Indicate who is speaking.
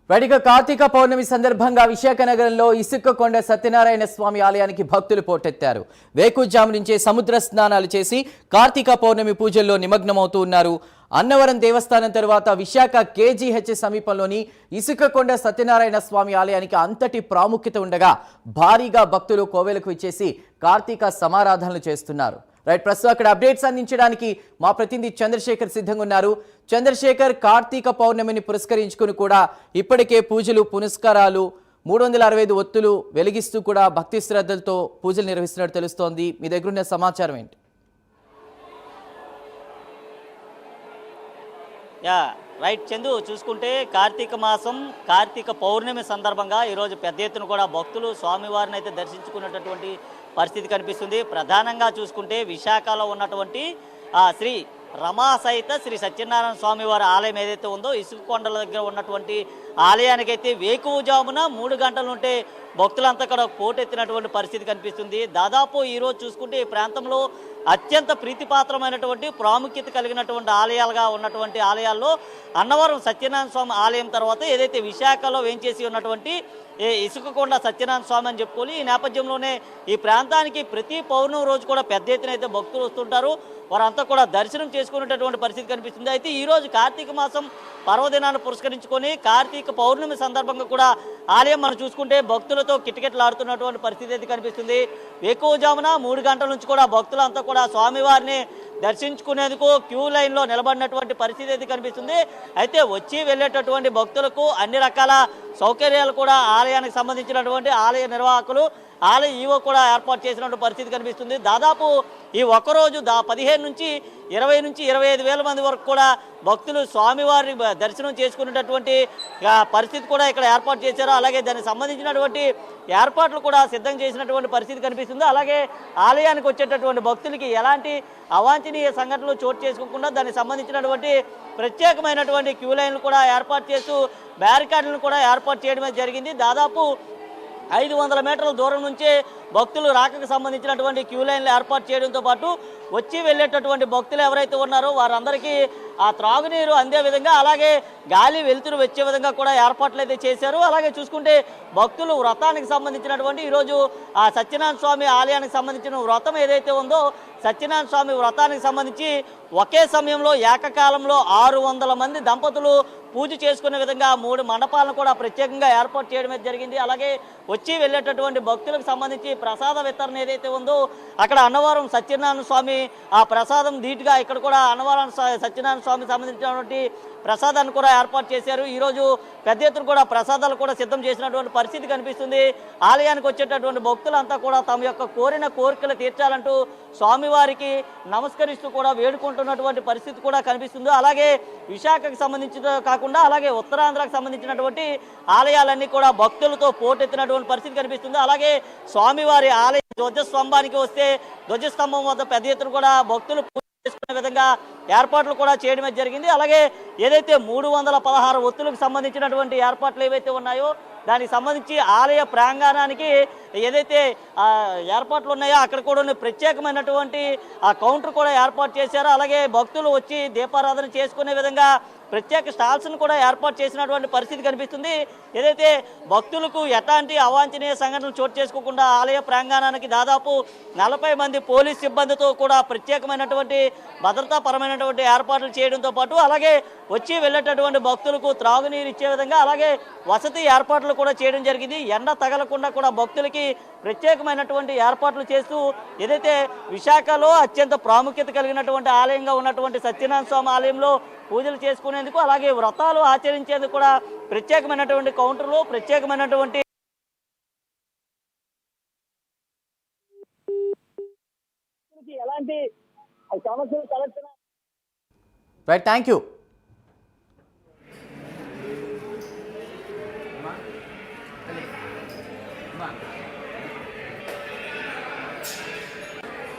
Speaker 1: Right Karthika పౌర్ణమి సందర్భంగా విశాఖ నగరంలో ఇసుకకొండ సత్యనారాయణ స్వామి ఆలయానికి భక్తులు పోటెత్తారు. వేకుజాము నుంచే సముద్ర స్నానాలు చేసి కార్తీక పౌర్ణమి పూజల్లో నిమగ్నమవుతూ ఉన్నారు. అన్నవరం దేవస్థానం తర్వాత విశాఖ కేజీహెచ్ సమీపంలోని ఇసుకకొండ సత్యనారాయణ స్వామి ఆలయానికి అంతటి ప్రాముఖ్యత ఉండగా భారీగా భక్తులు కోవెలకు ఇచ్చేసి కార్తీక సమారాధనలు చేస్తున్నారు. రైట్, ప్రస్తుతం అక్కడ అప్డేట్స్ అందించడానికి మా ప్రతినిధి చంద్రశేఖర్ సిద్ధంగా ఉన్నారు. చంద్రశేఖర్, కార్తీక పౌర్ణమిని పురస్కరించుకుని కూడా ఇప్పటికే పూజలు పునస్కారాలు 365 ఒత్తులు వెలిగిస్తూ కూడా భక్తి శ్రద్ధలతో పూజలు నిర్వహిస్తున్నట్టు తెలుస్తోంది. మీ దగ్గర ఉన్న సమాచారం ఏంటి?
Speaker 2: రైట్ చందు, చూసుకుంటే కార్తీక మాసం కార్తీక పౌర్ణమి సందర్భంగా ఈరోజు పెద్ద ఎత్తున కూడా భక్తులు స్వామివారిని అయితే దర్శించుకున్నటువంటి పరిస్థితి కనిపిస్తుంది. ప్రధానంగా చూసుకుంటే విశాఖలో ఉన్నటువంటి శ్రీ రమా సహిత శ్రీ సత్యనారాయణ స్వామి వారి ఆలయం ఏదైతే ఉందో ఇసుకకొండల దగ్గర ఉన్నటువంటి ఆలయానికైతే వేకువజామున 3 గంటల నుంటే భక్తులంతా కూడా పోటెత్తినటువంటి పరిస్థితి కనిపిస్తుంది. దాదాపు ఈరోజు చూసుకుంటే ఈ ప్రాంతంలో అత్యంత ప్రీతిపాత్రమైనటువంటి ప్రాముఖ్యత కలిగినటువంటి ఆలయాలుగా ఉన్నటువంటి ఆలయాల్లో అన్నవరం సత్యనారాయణ స్వామి ఆలయం తర్వాత ఏదైతే విశాఖలో వేంచేసి ఉన్నటువంటి ఇసుకకొండ సత్యనారాయణ స్వామి అని చెప్పుకొని ఈ నేపథ్యంలోనే ఈ ప్రాంతానికి ప్రతి పౌర్ణమి రోజు కూడా పెద్ద ఎత్తున అయితే భక్తులు వస్తుంటారు. వారంతా కూడా దర్శనం చేసుకునేటటువంటి పరిస్థితి కనిపిస్తుంది. అయితే ఈరోజు కార్తీక మాసం పర్వదినాన్ని పురస్కరించుకొని కార్తీక పౌర్ణమి సందర్భంగా కూడా ఆలయం మనం చూసుకుంటే భక్తులతో కిటకిటలాడుతున్నటువంటి పరిస్థితి అయితే కనిపిస్తుంది. వేకువజామున 3 గంటల నుంచి కూడా భక్తులంతా కూడా స్వామివారిని దర్శించుకునేందుకు క్యూ లైన్లో నిలబడినటువంటి పరిస్థితి అయితే కనిపిస్తుంది. అయితే వచ్చి వెళ్ళేటటువంటి భక్తులకు అన్ని రకాల సౌకర్యాలు కూడా ఆలయానికి సంబంధించినటువంటి ఆలయ నిర్వాహకులు ఆలయ ఈవో కూడా ఏర్పాటు చేసినటువంటి పరిస్థితి కనిపిస్తుంది. దాదాపు ఈ ఒక్కరోజు 15 నుంచి 20 నుంచి 25 వేల మంది వరకు కూడా భక్తులు స్వామివారిని దర్శనం చేసుకునేటటువంటి పరిస్థితి కూడా ఇక్కడ ఏర్పాటు చేశారు. అలాగే దానికి సంబంధించినటువంటి ఏర్పాట్లు కూడా సిద్ధం చేసినటువంటి పరిస్థితి కనిపిస్తుంది. అలాగే ఆలయానికి వచ్చేటటువంటి భక్తులకి ఎలాంటి అవాంఛనీయ సంఘటనలు చోటు చేసుకోకుండా దానికి సంబంధించినటువంటి ప్రత్యేకమైనటువంటి క్యూ లైన్లు కూడా ఏర్పాటు చేస్తూ బ్యారికాడ్లను కూడా ఏర్పాటు చేయడం జరిగింది. దాదాపు 500 మీటర్ల దూరం నుంచే భక్తులు రాకకు సంబంధించినటువంటి క్యూ లైన్లు ఏర్పాటు చేయడంతో పాటు వచ్చి వెళ్ళేటటువంటి భక్తులు ఎవరైతే ఉన్నారో వారందరికీ ఆ త్రాగునీరు అందే విధంగా అలాగే గాలి వెలుతురు వచ్చే విధంగా కూడా ఏర్పాట్లు అయితే చేశారు. అలాగే చూసుకుంటే భక్తులు వ్రతానికి సంబంధించినటువంటి ఈరోజు ఆ సత్యనారాయణ స్వామి ఆలయానికి సంబంధించిన వ్రతం ఏదైతే ఉందో సత్యనారాయణ స్వామి వ్రతానికి సంబంధించి ఒకే సమయంలో ఏకకాలంలో 600 మంది దంపతులు పూజ చేసుకునే విధంగా 3 మండపాలను కూడా ప్రత్యేకంగా ఏర్పాటు చేయడం జరిగింది. అలాగే వచ్చి వెళ్ళేటటువంటి భక్తులకు సంబంధించి ప్రసాద వితరణ ఏదైతే ఉందో అక్కడ అన్నవరం సత్యనారాయణ స్వామి ఆ ప్రసాదం ధీటుగా ఇక్కడ కూడా అన్నవరం సత్యనారాయణ స్వామికి సంబంధించినటువంటి ప్రసాదాన్ని కూడా ఏర్పాటు చేశారు. ఈరోజు పెద్ద ఎత్తున కూడా ప్రసాదాలు కూడా సిద్ధం చేసినటువంటి పరిస్థితి కనిపిస్తుంది. ఆలయానికి వచ్చేటటువంటి భక్తులంతా కూడా తమ యొక్క కోరిన కోరికలు తీర్చాలంటూ స్వామివారికి నమస్కరిస్తూ కూడా వేడుకుంటున్నటువంటి పరిస్థితి కూడా కనిపిస్తుంది. అలాగే విశాఖకు సంబంధించిన కాకుండా అలాగే ఉత్తరాంధ్రకు సంబంధించినటువంటి ఆలయాలన్నీ కూడా భక్తులతో పోటెత్తినటువంటి పరిస్థితి కనిపిస్తుంది. అలాగే స్వామివారి ఆలయ ధ్వజస్తంభానికి వస్తే ధ్వజస్తంభం వద్ద పెద్ద ఎత్తున కూడా భక్తులు చేసుకునే విధంగా ఏర్పాట్లు కూడా చేయడమే జరిగింది. అలాగే ఏదైతే 316 ఒత్తులకు సంబంధించినటువంటి ఏర్పాట్లు ఏవైతే ఉన్నాయో దానికి సంబంధించి ఆలయ ప్రాంగణానికి ఏదైతే ఏర్పాట్లు ఉన్నాయో అక్కడ కూడా ప్రత్యేకమైనటువంటి ఆ కౌంటర్ కూడా ఏర్పాటు చేశారు. అలాగే భక్తులు వచ్చి దీపారాధన చేసుకునే విధంగా ప్రత్యేక స్టాల్స్ను కూడా ఏర్పాటు చేసినటువంటి పరిస్థితి కనిపిస్తుంది. ఏదైతే భక్తులకు ఎలాంటి అవాంఛనీయ సంఘటనలు చోటు చేసుకోకుండా ఆలయ ప్రాంగణానికి దాదాపు 40 మంది పోలీస్ సిబ్బందితో కూడా ప్రత్యేకమైనటువంటి భద్రతాపరమైనటువంటి ఏర్పాట్లు చేయడంతో పాటు అలాగే వచ్చి వెళ్ళేటటువంటి భక్తులకు త్రాగునీరు ఇచ్చే విధంగా అలాగే వసతి ఏర్పాట్లు కూడా చేయడం జరిగింది. ఎండ తగలకుండా కూడా భక్తులకి ప్రత్యేకమైనటువంటి ఏర్పాట్లు చేస్తూ ఏదైతే విశాఖలో అత్యంత ప్రాముఖ్యత కలిగినటువంటి ఆలయంగా ఉన్నటువంటి సత్యనారాయణ స్వామి ఆలయంలో పూజలు చేసుకునేందుకు అలాగే వ్రతాలు ఆచరించేందుకు కూడా ప్రత్యేకమైనటువంటి కౌంటర్లు ప్రత్యేకమైనటువంటి ఎలాంటి సమస్యలు తలెత్తిన
Speaker 1: రైట్, థ్యాంక్ యూ.